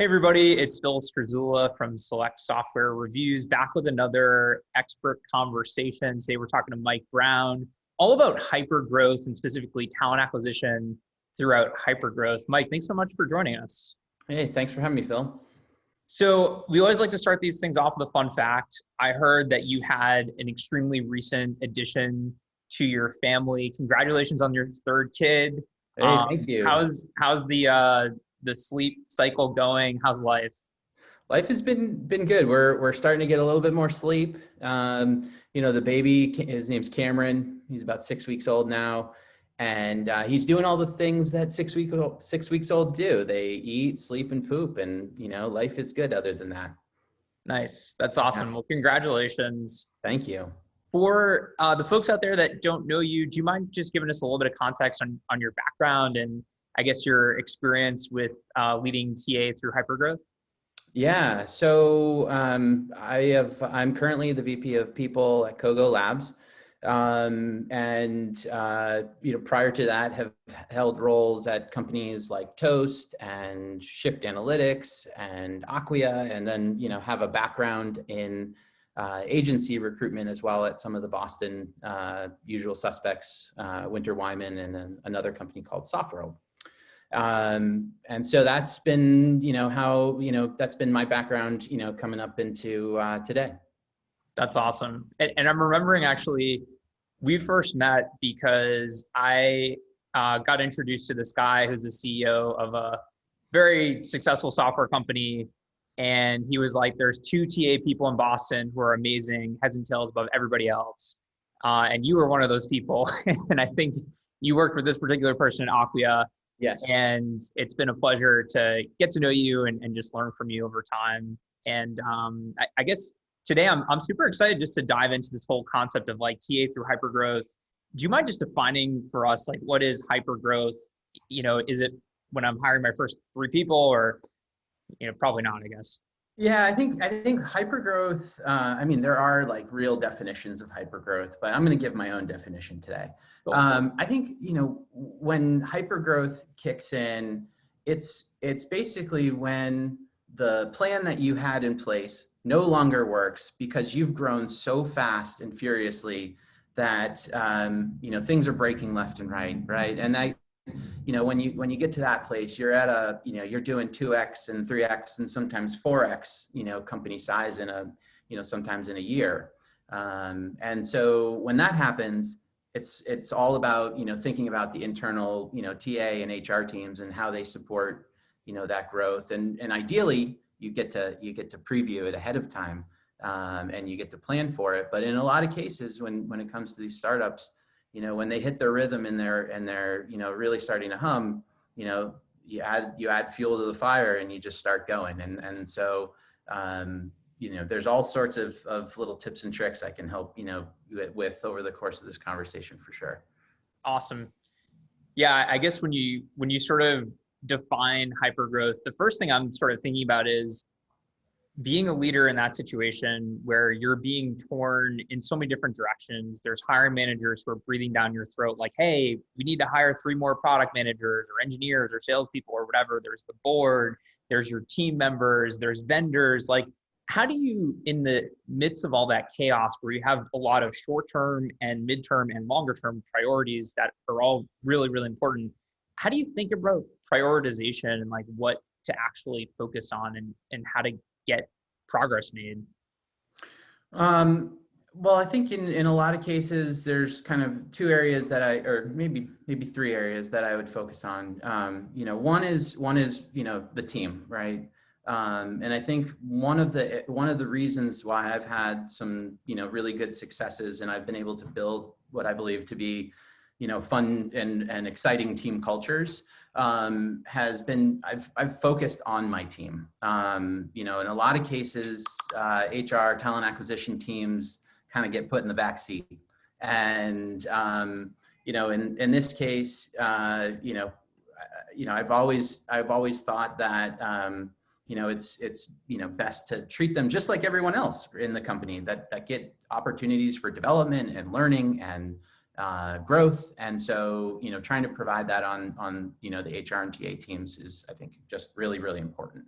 Hey everybody, it's Phil Strazula from Select Software Reviews, back with another expert conversation. Today we're talking to Mike Brown, all about hypergrowth and specifically talent acquisition throughout hypergrowth. Mike, thanks so much for joining us. Hey, thanks for having me, Phil. So we always like to start these things off with a fun fact. I heard that you had an extremely recent addition to your family. Congratulations on your third kid. Hey, thank you. How's the sleep cycle going? How's life? Life has been good. We're starting to get a little bit more sleep. The baby, his name's Cameron. He's about 6 weeks old now, and he's doing all the things that 6 weeks old do. They eat, sleep, and poop, and life is good. Other than that, Nice. That's yeah. awesome. Well, congratulations. Thank you. For the folks out there that don't know you, do you mind just giving us a little bit of context on your background and I guess your experience with leading TA through hypergrowth? Yeah. So I'm currently the VP of People at Kogo Labs. Prior to that have held roles at companies like Toast and Shift Analytics and Acquia, and then, have a background in agency recruitment as well at some of the Boston usual suspects, Winter Wyman, and then another company called Softworld. And so that's been, that's been my background, coming up into today. That's awesome. And I'm remembering actually, we first met because I got introduced to this guy who's the CEO of a very successful software company. And he was like, there's two TA people in Boston who are amazing, heads and tails above everybody else. And you were one of those people. And I think you worked with this particular person in Acquia. Yes. And it's been a pleasure to get to know you and just learn from you over time. And I guess today I'm super excited just to dive into this whole concept of like TA through hypergrowth. Do you mind just defining for us like what is hypergrowth? Is it when I'm hiring my first three people or probably not, I guess. Yeah, I think hypergrowth, there are like real definitions of hypergrowth, but I'm going to give my own definition today. Cool. I think, when hypergrowth kicks in, it's basically when the plan that you had in place no longer works because you've grown so fast and furiously that, things are breaking left and right? And when you get to that place, you're at you're doing 2x and 3x and sometimes 4x, company size sometimes in a year. And so when that happens, it's all about, thinking about the internal, TA and HR teams and how they support, that growth. And ideally you get to preview it ahead of time, and you get to plan for it. But in a lot of cases, when it comes to these startups, when they hit their rhythm and they're really starting to hum, you add fuel to the fire and you just start going. And so, there's all sorts of little tips and tricks I can help, with over the course of this conversation for sure. Awesome. Yeah, I guess when you sort of define hypergrowth, the first thing I'm sort of thinking about is being a leader in that situation where you're being torn in so many different directions. There's hiring managers who are breathing down your throat, like, hey, we need to hire 3 more product managers or engineers or salespeople or whatever. There's the board, there's your team members, there's vendors. Like, how do you, in the midst of all that chaos where you have a lot of short-term and midterm and longer-term priorities that are all really, really important, how do you think about prioritization and like what to actually focus on and how to get progress made? Well, I think in a lot of cases, there's kind of 2 areas that or maybe 3 areas that I would focus on. One is, the team, right? And I think one of the reasons why I've had some, really good successes and I've been able to build what I believe to be, fun and exciting team cultures, has been, I've focused on my team. In a lot of cases, HR talent acquisition teams kind of get put in the back seat. And, in this case, I've always thought that, it's best to treat them just like everyone else in the company that get opportunities for development and learning and growth. And so, trying to provide that on the HR and TA teams is, I think, just really, really important.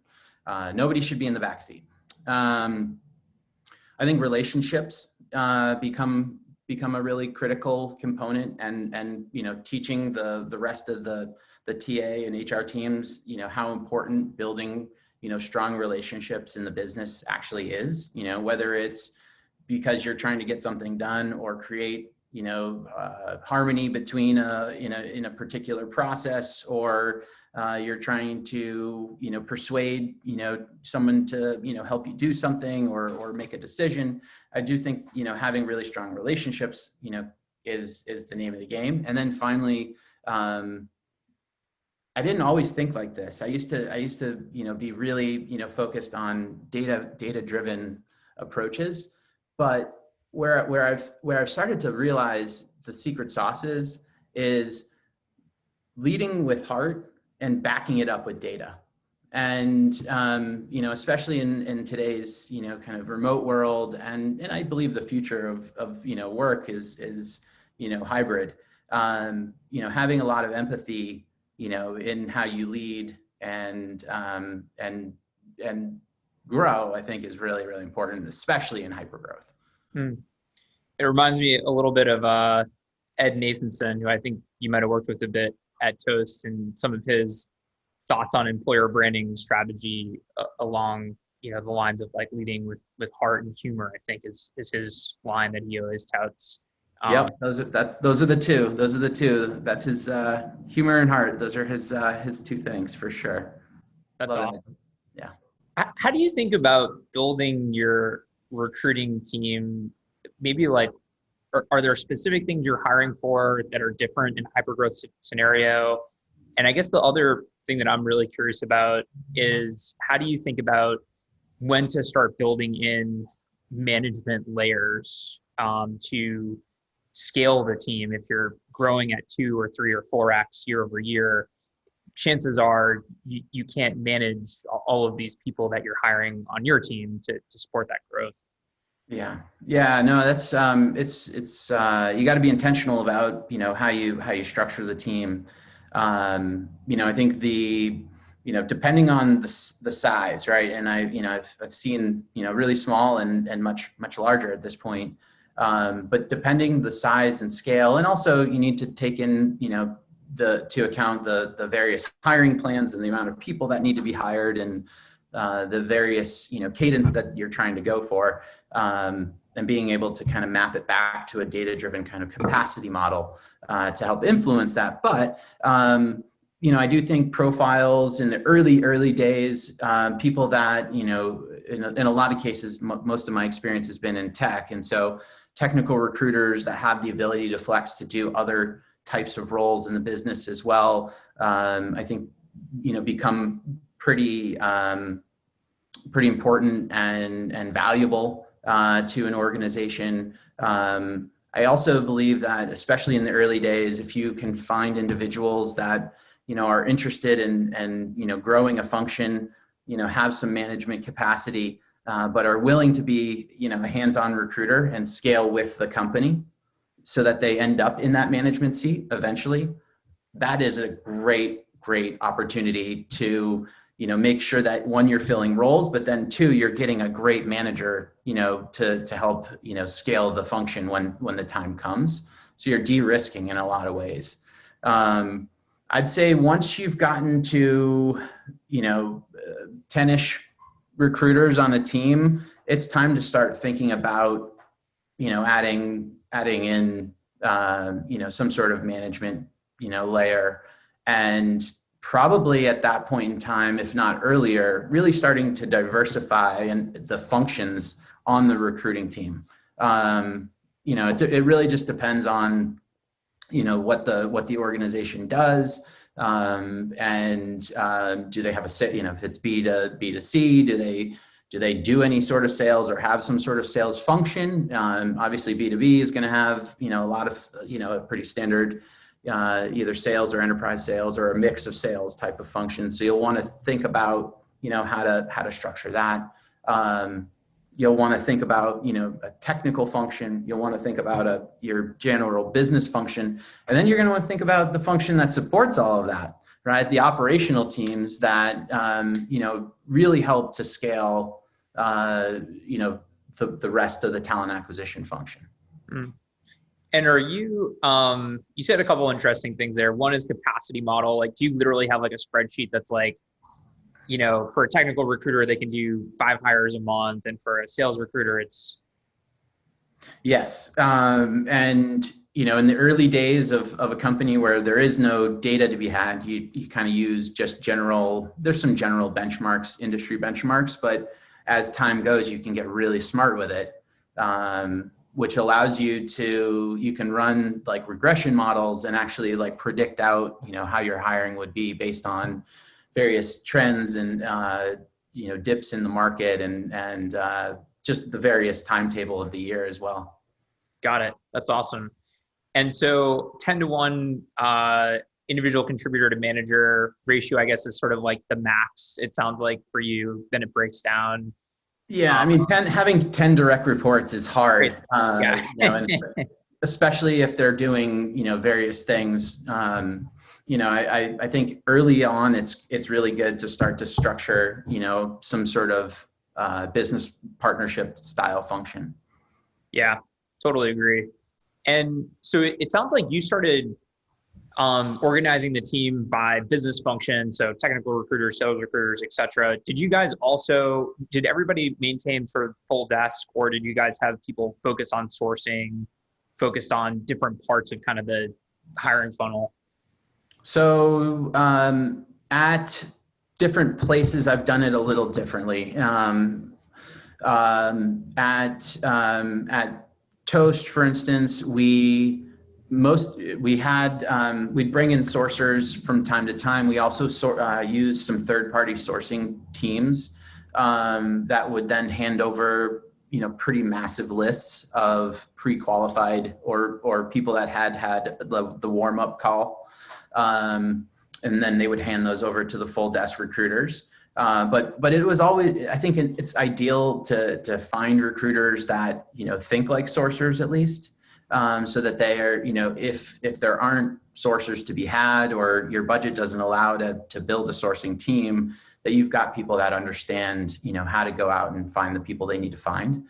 Nobody should be in the backseat. I think relationships become a really critical component, and teaching the rest of the TA and HR teams how important building strong relationships in the business actually is. Whether it's because you're trying to get something done or create harmony between in a particular process, or you're trying to persuade someone to help you do something or make a decision. I do think having really strong relationships is the name of the game. And then finally, I didn't always think like this. I used to be really focused on data driven approaches, but where I've started to realize the secret sauce is leading with heart and backing it up with data. And especially in today's kind of remote world, and I believe the future of work is hybrid. Having a lot of empathy in how you lead and grow, I think, is really, really important, especially in hypergrowth. It reminds me a little bit of Ed Nathanson, who I think you might have worked with a bit at Toast, and some of his thoughts on employer branding strategy along the lines of like leading with heart and humor, I think is his line that he always touts. Yep, those are the two. That's his humor and heart. Those are his two things for sure. That's awesome. Yeah. How do you think about building your recruiting team? Maybe like, are there specific things you're hiring for that are different in a hypergrowth scenario? And I guess the other thing that I'm really curious about is, how do you think about when to start building in management layers to scale the team? If you're growing at 2 or 3 or 4x year over year, chances are you can't manage all of these people that you're hiring on your team to support that growth. Yeah. No, that's it's you got to be intentional about how you structure the team. I think depending on the size, right? And I've seen really small and much larger at this point. But depending the size and scale, and also you need to take in to account the various hiring plans and the amount of people that need to be hired, and the various cadence that you're trying to go for, and being able to kind of map it back to a data-driven kind of capacity model to help influence that. But I do think profiles in the early days, people that in a lot of cases, most of my experience has been in tech, and so technical recruiters that have the ability to flex to do other types of roles in the business as well, I think become pretty important and valuable to an organization. I also believe that, especially in the early days, if you can find individuals that are interested in growing a function, have some management capacity, but are willing to be a hands-on recruiter and scale with the company so that they end up in that management seat eventually, that is a great opportunity to make sure that, one, you're filling roles, but then two, you're getting a great manager to help scale the function when the time comes. So you're de-risking in a lot of ways. I'd say once you've gotten to 10-ish recruiters on a team, it's time to start thinking about adding in some sort of management layer, and probably at that point in time, if not earlier, really starting to diversify the functions on the recruiting team. It really just depends on what the organization does, and do they have if it's B to C, do they do any sort of sales or have some sort of sales function? Obviously B2B is going to have a lot of a pretty standard either sales or enterprise sales or a mix of sales type of functions. So you'll want to think about how to structure that. You'll want to think about a technical function. You'll want to think about your general business function, and then you're going to want to think about the function that supports all of that. right? The operational teams that, really help to scale, the rest of the talent acquisition function. Mm. And are you, you said a couple interesting things there. One is capacity model. Like, do you literally have like a spreadsheet that's like, for a technical recruiter, they can do 5 hires a month. And for a sales recruiter, it's. Yes. And, in the early days of a company where there is no data to be had, you kind of use just there's some general benchmarks, industry benchmarks, but as time goes, you can get really smart with it, which allows you can run like regression models and actually like predict out, how your hiring would be based on various trends and, dips in the market and just the various timetable of the year as well. Got it. That's awesome. And so 10-to-1 individual contributor to manager ratio, I guess, is sort of like the max, it sounds like, for you. Then it breaks down. Yeah, I mean, having 10 direct reports is hard. Yeah. And especially if they're doing, various things. I think early on, it's really good to start to structure, some sort of business partnership style function. Yeah, totally agree. And so it sounds like you started organizing the team by business function, so technical recruiters, sales recruiters, et cetera. Did everybody maintain sort of full desk, or did you guys have people focus on sourcing, focused on different parts of kind of the hiring funnel? So at different places, I've done it a little differently. At Toast, for instance, we'd bring in sourcers from time to time. We also use some third-party sourcing teams that would then hand over, pretty massive lists of pre-qualified or people that had the warm-up call, and then they would hand those over to the full desk recruiters. But it was always, I think it's ideal to find recruiters that, think like sourcers at least, so that they are, if there aren't sourcers to be had or your budget doesn't allow to build a sourcing team, that you've got people that understand, how to go out and find the people they need to find.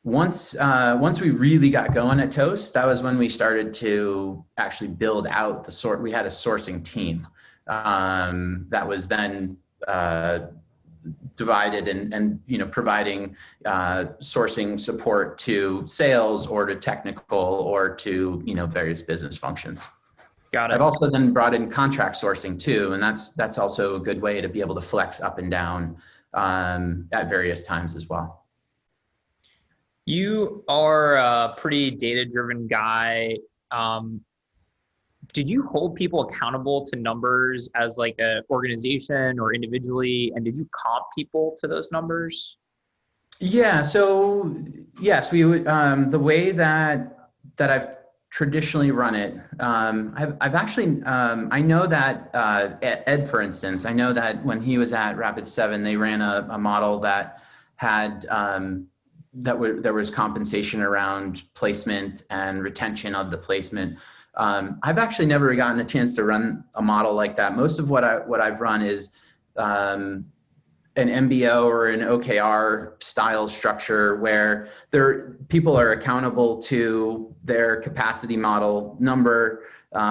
Once we really got going at Toast, that was when we started to actually build out we had a sourcing team. That was then divided and providing sourcing support to sales or to technical or to various business functions. Got it. I've also then brought in contract sourcing too, and that's also a good way to be able to flex up and down at various times as well. You are a pretty data-driven guy. Did you hold people accountable to numbers as like an organization or individually? And did you comp people to those numbers? Yeah. So yes, we would, the way that I've traditionally run it, I've actually, I know that Ed, for instance, I know that when he was at Rapid7, they ran a model that had, there was compensation around placement and retention of the placement. I've actually never gotten a chance to run a model like that. Most of what I've run is an MBO or an OKR style structure where people are accountable to their capacity model number,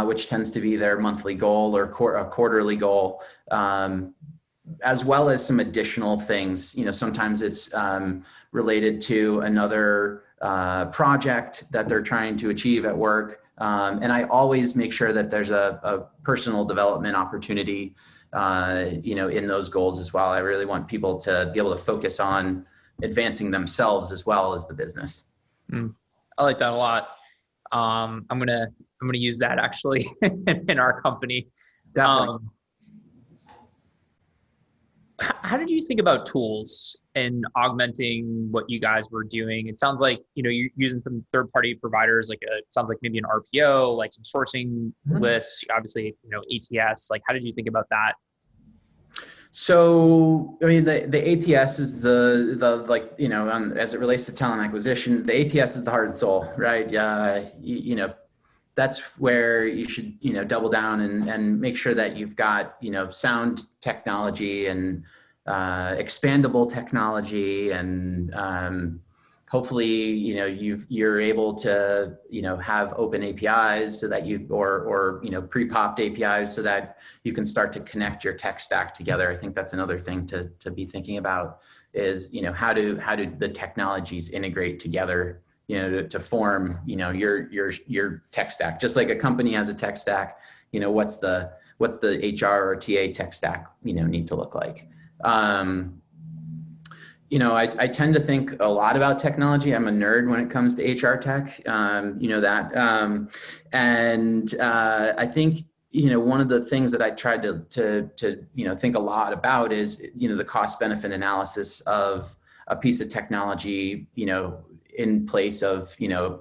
which tends to be their monthly goal or a quarterly goal, as well as some additional things. Sometimes it's related to another project that they're trying to achieve at work. And I always make sure that there's a personal development opportunity, in those goals as well. I really want people to be able to focus on advancing themselves as well as the business. I like that a lot. I'm gonna use that actually in our company. Definitely. How did you think about tools and augmenting what you guys were doing? It sounds like, you're using some third-party providers, it sounds like maybe an RPO, like some sourcing lists, obviously, ATS. Like, how did you think about that? So, I mean, the ATS is as it relates to talent acquisition, the ATS is the heart and soul, right? that's where you should, double down and make sure that you've got, sound technology and expandable technology, and hopefully, you're able to, have open APIs so that or pre-popped APIs so that you can start to connect your tech stack together. I think that's another thing to be thinking about is, how do the technologies integrate together, to form, your tech stack. Just like a company has a tech stack, what's the HR or TA tech stack, need to look like. I tend to think a lot about technology. I'm a nerd when it comes to HR tech, that. I think, one of the things that I tried to think a lot about is, the cost benefit analysis of a piece of technology, in place of,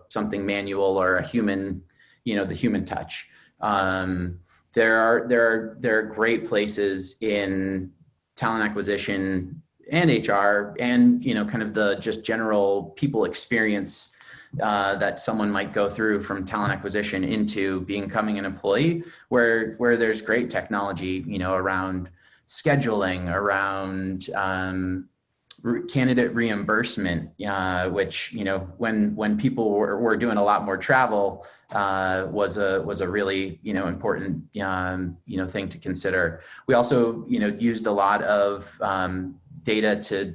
something manual or a human, the human touch. There are great places in talent acquisition and HR and, kind of the just general people experience that someone might go through from talent acquisition into becoming an employee, where there's great technology, around scheduling, around candidate reimbursement, which, when people were doing a lot more travel, was a really, important, thing to consider. We also, used a lot of data to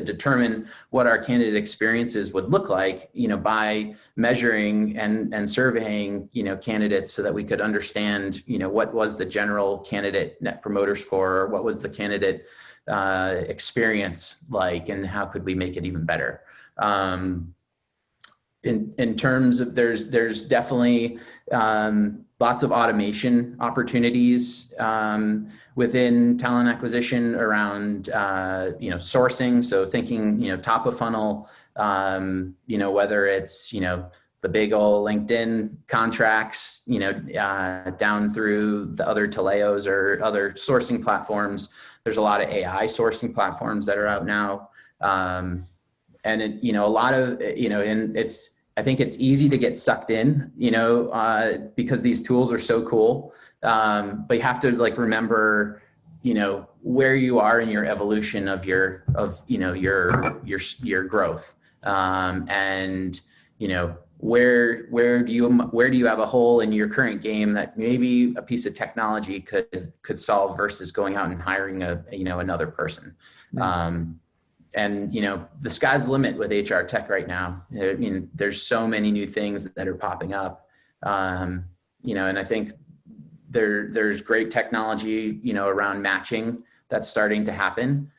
determine what our candidate experiences would look like, by measuring and surveying, candidates, so that we could understand, what was the general candidate net promoter score, or what was the candidate experience like, and how could we make it even better. In terms of, there's definitely lots of automation opportunities within talent acquisition around sourcing. So thinking top of funnel, whether it's the big old LinkedIn contracts, down through the other Teleos or other sourcing platforms. There's a lot of AI sourcing platforms that are out now. And a lot of, and I think it's easy to get sucked in, because these tools are so cool. But you have to remember, where you are in your evolution of your growth. And, where do you have a hole in your current game that maybe a piece of technology could solve versus going out and hiring another person. Mm-hmm. And, the sky's the limit with HR tech right now. I mean, there's so many new things that are popping up, and I think there's great technology, around matching that's starting to happen.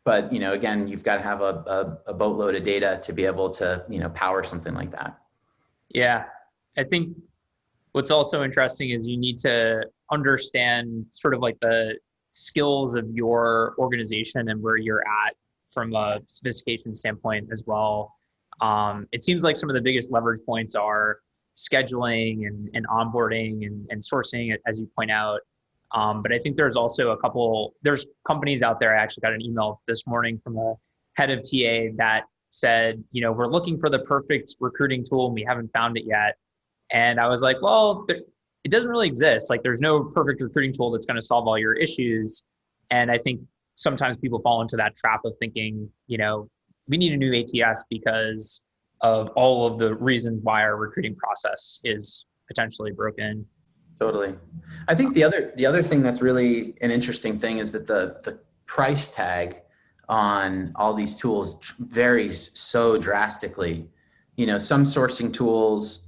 But, again, you've got to have a boatload of data to be able to, power something like that. Yeah. I think what's also interesting is you need to understand sort of like the skills of your organization and where you're at from a sophistication standpoint as well. It seems like some of the biggest leverage points are scheduling and onboarding and sourcing, as you point out. But I think there's also there's companies out there. I actually got an email this morning from a head of TA that said, we're looking for the perfect recruiting tool and we haven't found it yet. And I was like, well, it doesn't really exist. Like, there's no perfect recruiting tool that's going to solve all your issues. And I think sometimes people fall into that trap of thinking, we need a new ATS because of all of the reasons why our recruiting process is potentially broken. Totally. I think the other thing that's really an interesting thing is that the price tag on all these tools varies so drastically. Some sourcing tools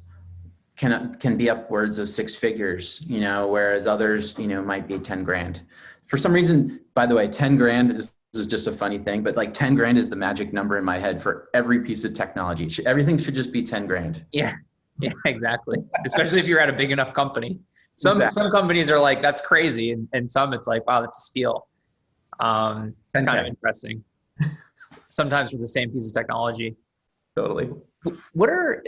can be upwards of six figures, whereas others, might be 10 grand. For some reason, by the way, 10 grand is just a funny thing, but like 10 grand is the magic number in my head for every piece of technology. Everything should just be 10 grand. Yeah, exactly. Especially if you're at a big enough company. Some companies are like, that's crazy. And some it's like, wow, that's a steal. It's kind of interesting. Sometimes for the same piece of technology. Totally. What are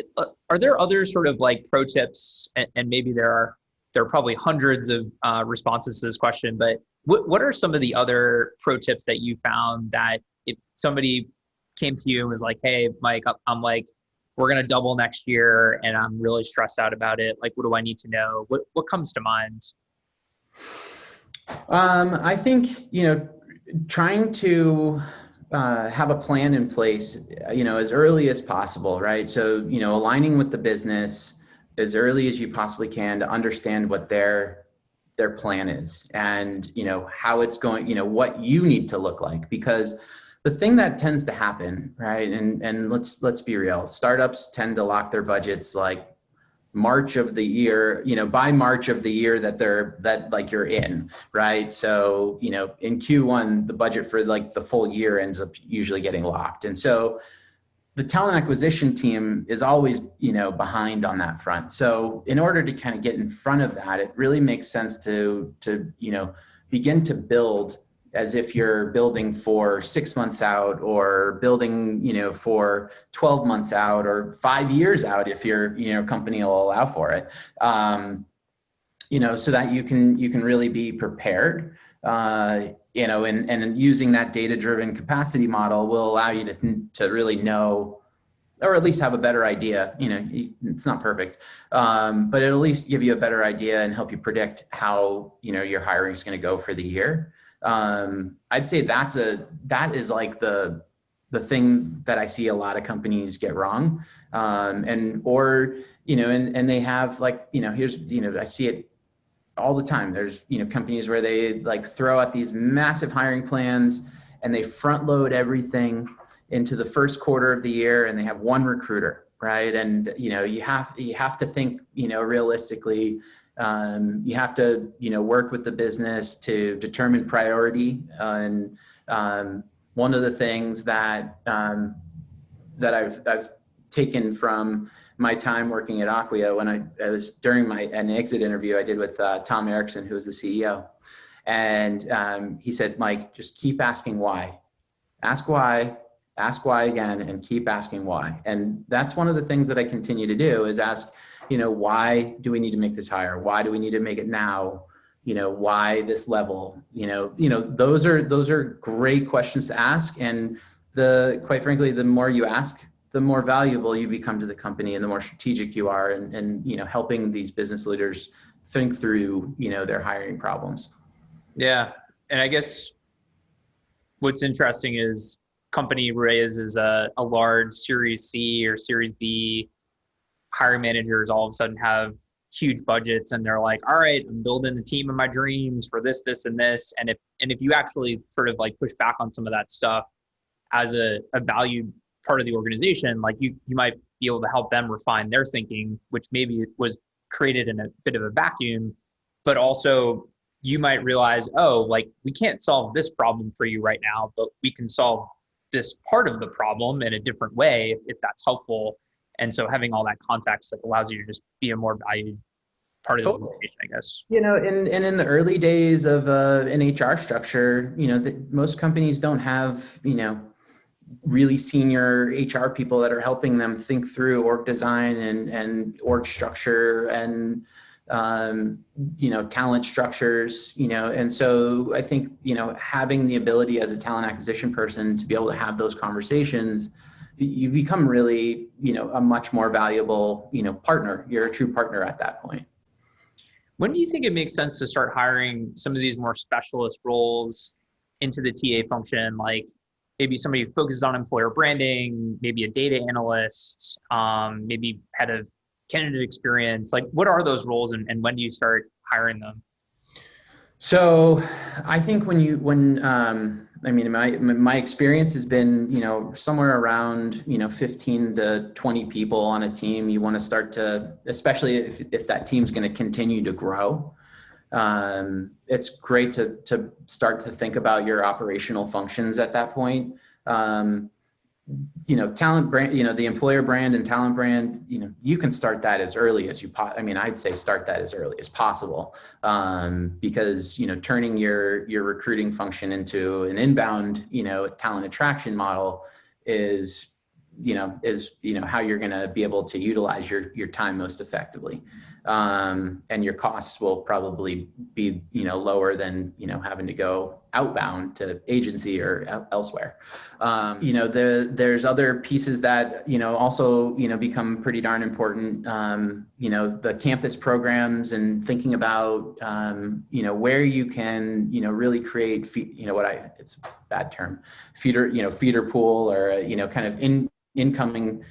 there other sort of like pro tips, and maybe there are probably hundreds of responses to this question, but what are some of the other pro tips that you found that if somebody came to you and was like, hey, Mike, I'm like we're going to double next year and I'm really stressed out about it. Like, what do I need to know? What comes to mind? I think, trying to have a plan in place, as early as possible, right? So, aligning with the business as early as you possibly can to understand what their plan is and, how it's going, what you need to look like, because the thing that tends to happen, right? And let's be real, startups tend to lock their budgets like March of the year, by March of the year that you're in, right? So, in Q1, the budget for like the full year ends up usually getting locked. And so the talent acquisition team is always, behind on that front. So in order to kind of get in front of that, it really makes sense to begin to build as if you're building for 6 months out, or building, for 12 months out, or 5 years out, if your, company will allow for it. So that you can really be prepared, and using that data-driven capacity model will allow you to really know, or at least have a better idea. It's not perfect, but it'll at least give you a better idea and help you predict how, your hiring is going to go for the year. I'd say that is like the thing that I see a lot of companies get wrong. And they have like, I see it all the time. There's, companies where they like throw out these massive hiring plans and they front load everything into the first quarter of the year, and they have one recruiter, right? And, you have to think, realistically. You have to, work with the business to determine priority. And one of the things that I've taken from my time working at Acquia, when I was during an exit interview I did with Tom Erickson, who was the CEO, and he said, Mike, just keep asking why. Ask why again, and keep asking why. And that's one of the things that I continue to do, is ask, why do we need to make this hire? Why do we need to make it now? Why this level? Those are great questions to ask. And quite frankly, the more you ask, the more valuable you become to the company, and the more strategic you are, and helping these business leaders think through, their hiring problems. Yeah. And I guess what's interesting is company raises a large Series C or Series B, hiring managers all of a sudden have huge budgets, and they're like, all right, I'm building the team of my dreams for this, this, and this. And if you actually sort of like push back on some of that stuff as a valued part of the organization, like you might be able to help them refine their thinking, which maybe was created in a bit of a vacuum, but also you might realize, oh, like we can't solve this problem for you right now, but we can solve this part of the problem in a different way if that's helpful. And so having all that context that allows you to just be a more valued part of the organization, I guess. In the early days of an HR structure, most companies don't have, really senior HR people that are helping them think through org design and org structure and, talent structures, and so I think, having the ability as a talent acquisition person to be able to have those conversations, you become really, a much more valuable, partner. You're a true partner at that point. When do you think it makes sense to start hiring some of these more specialist roles into the TA function? Like maybe somebody who focuses on employer branding, maybe a data analyst, maybe head of candidate experience. Like what are those roles, and when do you start hiring them? So I think my experience has been, somewhere around, 15 to 20 people on a team. You want to start to, especially if that team's going to continue to grow. It's great to start to think about your operational functions at that point. Talent brand, the employer brand and talent brand, you can start that as early as I'd say start that as early as possible. Because, turning your recruiting function into an inbound, talent attraction model is how you're going to be able to utilize your time most effectively. and your costs will probably be, lower than, having to go outbound to agency or elsewhere. There's other pieces that, also, become pretty darn important. The campus programs and thinking about, where you can, really create, it's a bad term, feeder pool, or, kind of incoming,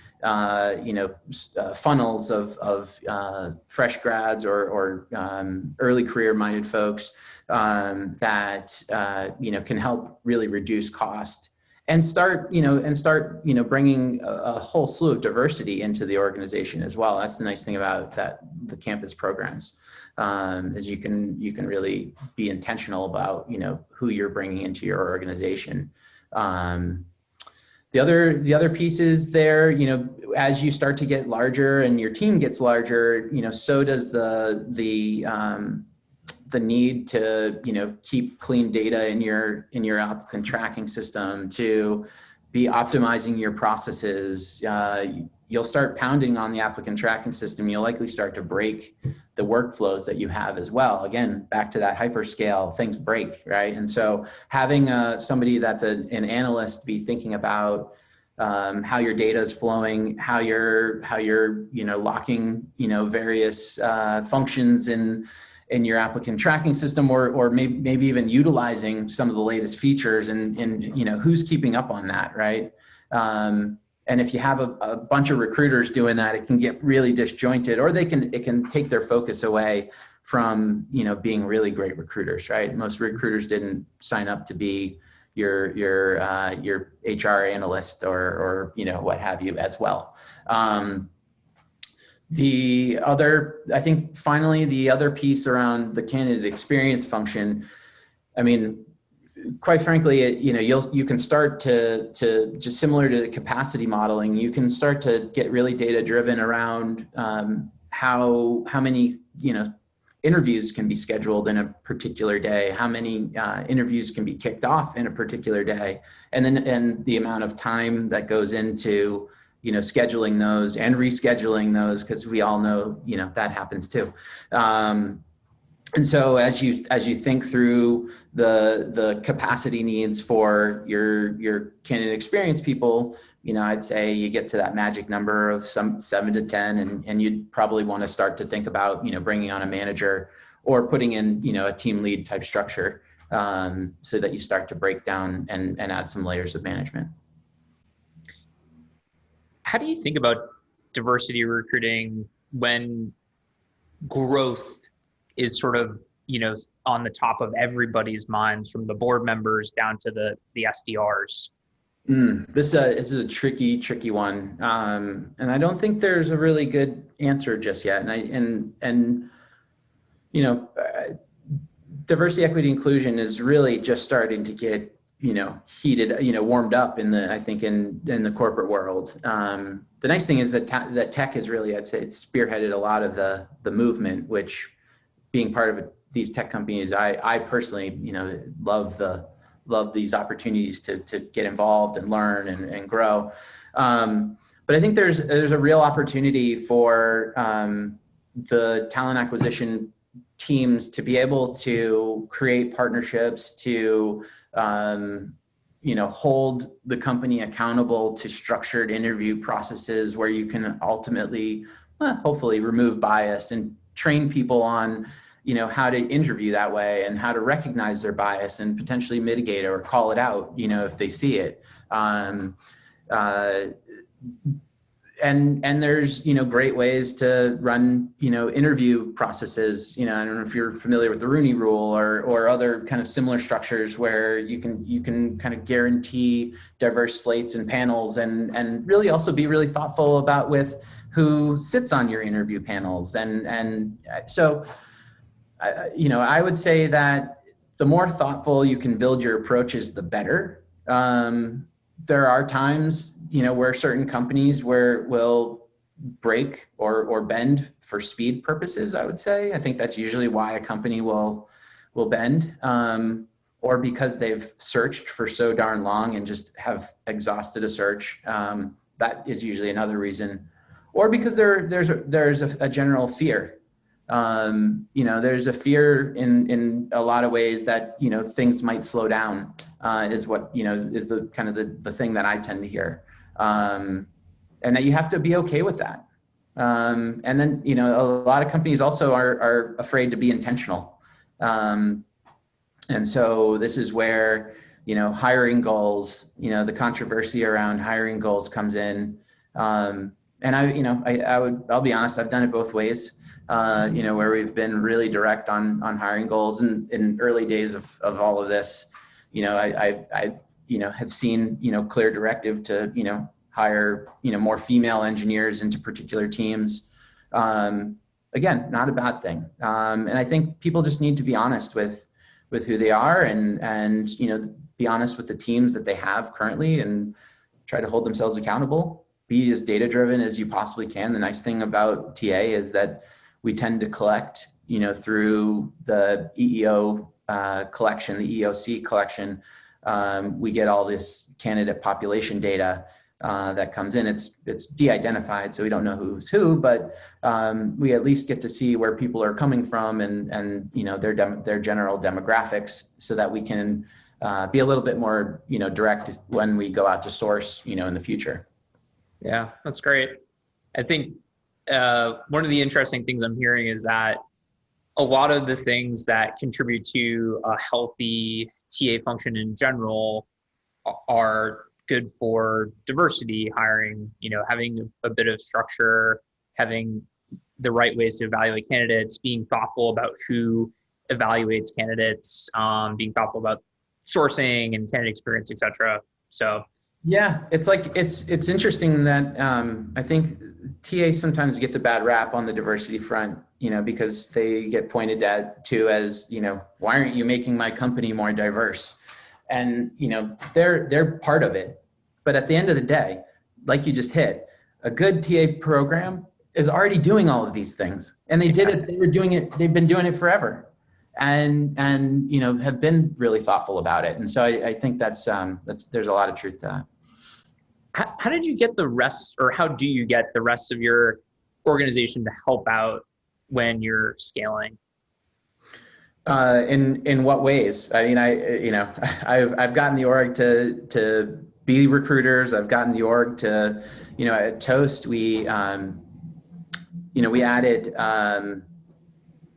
funnels of fresh grads or early career minded folks that can help really reduce cost and start bringing a whole slew of diversity into the organization as well. That's the nice thing about the campus programs, is you can really be intentional about who you're bringing into your organization. The other pieces there, as you start to get larger and your team gets larger, so does the need to, keep clean data in your applicant tracking system, to be optimizing your processes. You'll start pounding on the applicant tracking system. You'll likely start to break the workflows that you have as well. Again, back to that hyperscale, things break, right? And so having somebody that's an analyst be thinking about how your data is flowing, how you're locking various functions in your applicant tracking system, or maybe even utilizing some of the latest features, and who's keeping up on that, right? And if you have a bunch of recruiters doing that, it can get really disjointed, or it can take their focus away from being really great recruiters, right? Most recruiters didn't sign up to be your HR analyst or what have you as well. I think finally the other piece around the candidate experience function, I mean, quite frankly, you can start to just similar to the capacity modeling, you can start to get really data driven around how many interviews can be scheduled in a particular day, how many interviews can be kicked off in a particular day, and the amount of time that goes into scheduling those and rescheduling those, because we all know that happens too. And so as you think through the capacity needs for your candidate experience people, I'd say you get to that magic number of some 7 to 10, and you'd probably want to start to think about bringing on a manager or putting in a team lead type structure, so that you start to break down and add some layers of management. How do you think about diversity recruiting when growth is sort of, on the top of everybody's minds, from the board members down to the SDRs? This is a tricky one. And I don't think there's a really good answer just yet. Diversity, equity, inclusion is really just starting to get, heated, warmed up in the corporate world. The nice thing is that that tech has really, I'd say, it's spearheaded a lot of the movement, which, being part of these tech companies, I personally, love these opportunities to get involved and learn and grow. But I think there's a real opportunity for the talent acquisition teams to be able to create partnerships, to hold the company accountable to structured interview processes where you can ultimately, hopefully, remove bias and train people on how to interview that way and how to recognize their bias and potentially mitigate it or call it out, if they see it. And there's, great ways to run, interview processes. I don't know if you're familiar with the Rooney Rule or other kind of similar structures where you can kind of guarantee diverse slates and panels, and really also be really thoughtful about with who sits on your interview panels. And so, I would say that the more thoughtful you can build your approaches, the better. There are times, where certain companies will break or bend for speed purposes, I would say. I think that's usually why a company will bend, or because they've searched for so darn long and just have exhausted a search. That is usually another reason, or because there's a general fear There's a fear in a lot of ways that, things might slow down, is what, is the kind of the thing that I tend to hear. And that you have to be okay with that. And then, a lot of companies also are afraid to be intentional. And so this is where, hiring goals, the controversy around hiring goals comes in. And I'll be honest, I've done it both ways, where we've been really direct on hiring goals, and in early days of all of this, I have seen, clear directive to, hire, more female engineers into particular teams. Again, not a bad thing. And I think people just need to be honest with who they are, and be honest with the teams that they have currently, and try to hold themselves accountable. Be as data driven as you possibly can. The nice thing about TA is that we tend to collect, through the EEO collection, the EOC collection. We get all this candidate population data that comes in. It's de-identified, so we don't know who's who, but we at least get to see where people are coming from, and their general demographics, so that we can be a little bit more direct when we go out to source in the future. Yeah, that's great. I think one of the interesting things I'm hearing is that a lot of the things that contribute to a healthy TA function in general are good for diversity hiring, having a bit of structure, having the right ways to evaluate candidates, being thoughtful about who evaluates candidates, being thoughtful about sourcing and candidate experience, et cetera. So yeah, it's interesting that I think TA sometimes gets a bad rap on the diversity front, because they get pointed to as, why aren't you making my company more diverse? And, they're part of it. But at the end of the day, like you just hit, a good TA program is already doing all of these things. And they did it, they've been doing it forever. And have been really thoughtful about it. And so I think that's there's a lot of truth to that. How did you get the rest, or how do you get the rest of your organization to help out when you're scaling? In what ways? I mean, I've gotten the org to be recruiters. I've gotten the org to, at Toast, we added,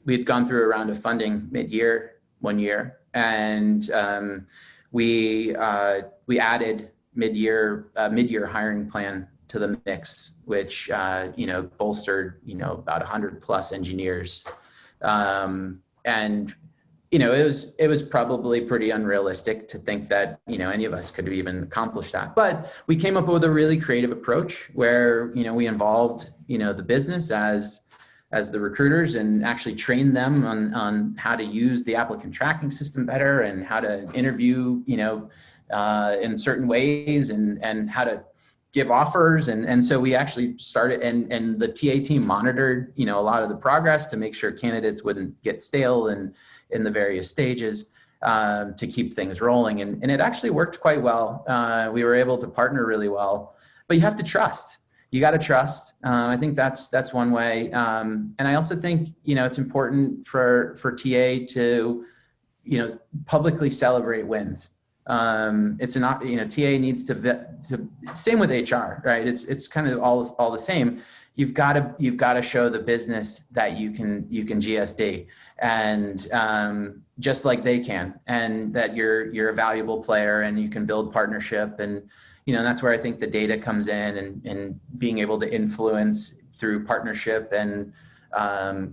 we had gone through a round of funding mid-year, 1 year, and we added mid-year hiring plan to the mix, which bolstered about 100+ engineers, and it was probably pretty unrealistic to think that any of us could have even accomplished that. But we came up with a really creative approach where we involved the business as the recruiters, and actually trained them on how to use the applicant tracking system better, and how to interview in certain ways, and how to give offers. And so we actually started, and the TA team monitored a lot of the progress to make sure candidates wouldn't get stale and in the various stages, to keep things rolling. And it actually worked quite well. We were able to partner really well, but you have to trust. You got to trust. I think that's one way. And I also think, it's important for TA to, publicly celebrate wins. It's not, TA needs to same with HR, right? It's kind of all the same. You've got to show the business that you can GSD, and just like they can, and that you're a valuable player, and you can build partnership. And that's where I think the data comes in, and being able to influence through partnership and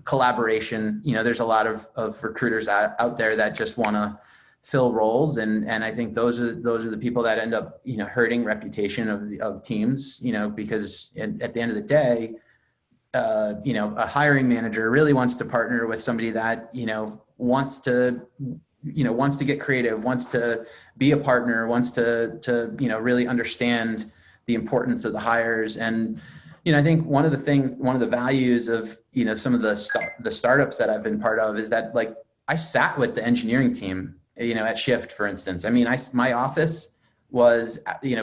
collaboration. There's a lot of recruiters out there that just want to fill roles, and I think those are the people that end up hurting reputation of teams, because at the end of the day, a hiring manager really wants to partner with somebody that wants to get creative, wants to be a partner, wants to really understand the importance of the hires. And I think one of the values of some of the startups that I've been part of is that, I sat with the engineering team at Shift, for instance. I mean, my office was,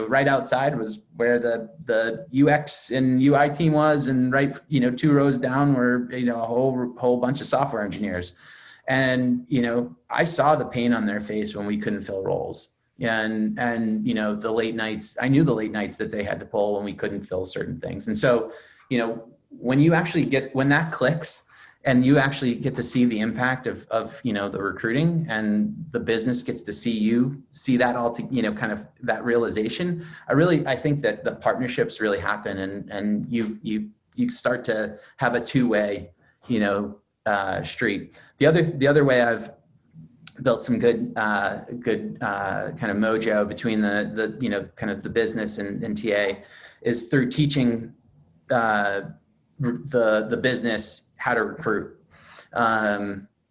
right outside was where the UX and UI team was, and right, 2 rows down were, a whole bunch of software engineers. And, I saw the pain on their face when we couldn't fill roles. And the late nights, I knew the late nights that they had to pull when we couldn't fill certain things. And so, when that clicks, and you actually get to see the impact of the recruiting, and the business gets to see that all to, kind of that realization. I think that the partnerships really happen, and you start to have a two-way, street. The other way I've built some good kind of mojo between the kind of the business and TA is through teaching the business how to recruit.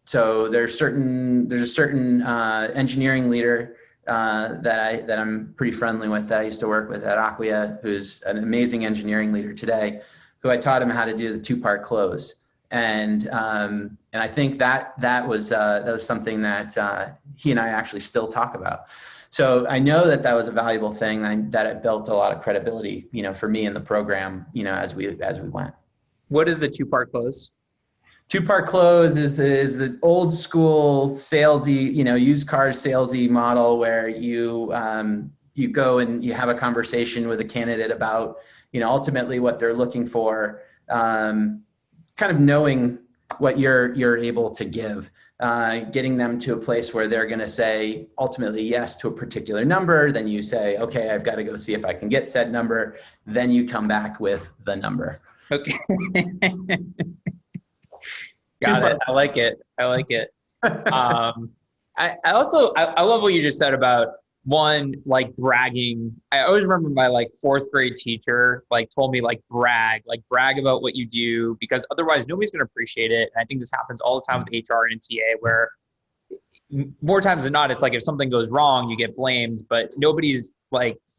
So there's a certain engineering leader that I'm pretty friendly with, that I used to work with at Acquia, who's an amazing engineering leader today, who I taught him how to do the 2-part close. And I think that was something that he and I actually still talk about. So I know that was a valuable thing, that it built a lot of credibility, for me in the program, as we went. What is the 2-part close? 2-part close is the old school salesy, used cars salesy model, where you go and you have a conversation with a candidate about, ultimately what they're looking for, kind of knowing what you're able to give, getting them to a place where they're going to say ultimately yes to a particular number. Then you say, okay, I've got to go see if I can get said number. Then you come back with the number. Okay. Got it. I like it. I love what you just said about, one, like bragging. I always remember my 4th grade teacher told me brag about what you do, because otherwise nobody's going to appreciate it. And I think this happens all the time with HR and TA, where more times than not, it's if something goes wrong, you get blamed, but nobody's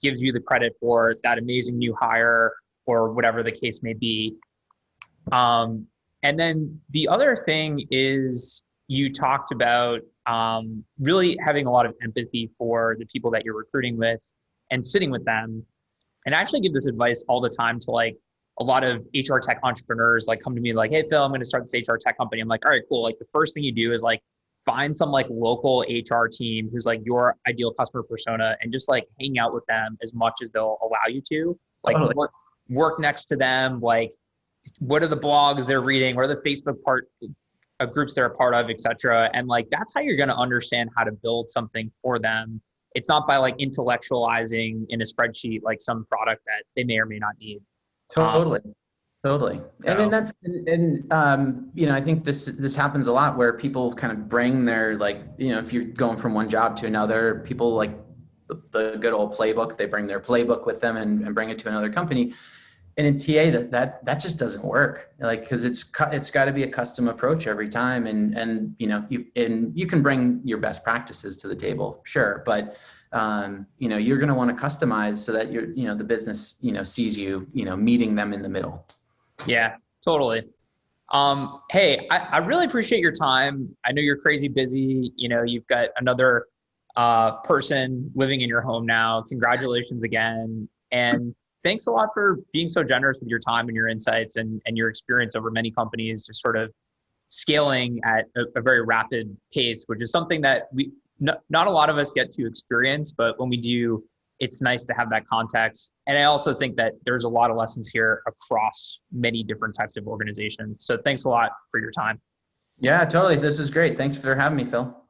gives you the credit for that amazing new hire or whatever the case may be. And then the other thing is, you talked about really having a lot of empathy for the people that you're recruiting with and sitting with them. And I actually give this advice all the time to a lot of HR tech entrepreneurs, come to me hey, Phil, I'm going to start this HR tech company. I'm all right, cool. The first thing you do is find some local HR team who's your ideal customer persona, and just hang out with them as much as they'll allow you to. Work next to them. What are the blogs they're reading? What are the Facebook groups they're a part of, et cetera. And that's how you're going to understand how to build something for them. It's not by intellectualizing in a spreadsheet some product that they may or may not need. Totally. So. I mean, I think this happens a lot, where people kind of bring their if you're going from one job to another, people the good old playbook, they bring their playbook with them and bring it to another company. And in TA, that just doesn't work, because it's got to be a custom approach every time. And you can bring your best practices to the table, sure, but you're going to want to customize so that the business sees you meeting them in the middle. Yeah, totally. Hey, I really appreciate your time. I know you're crazy busy. You've got another person living in your home now. Congratulations again. And thanks a lot for being so generous with your time and your insights and your experience over many companies, just sort of scaling at a very rapid pace, which is something that not a lot of us get to experience, but when we do, it's nice to have that context. And I also think that there's a lot of lessons here across many different types of organizations. So thanks a lot for your time. Yeah, totally. This was great. Thanks for having me, Phil.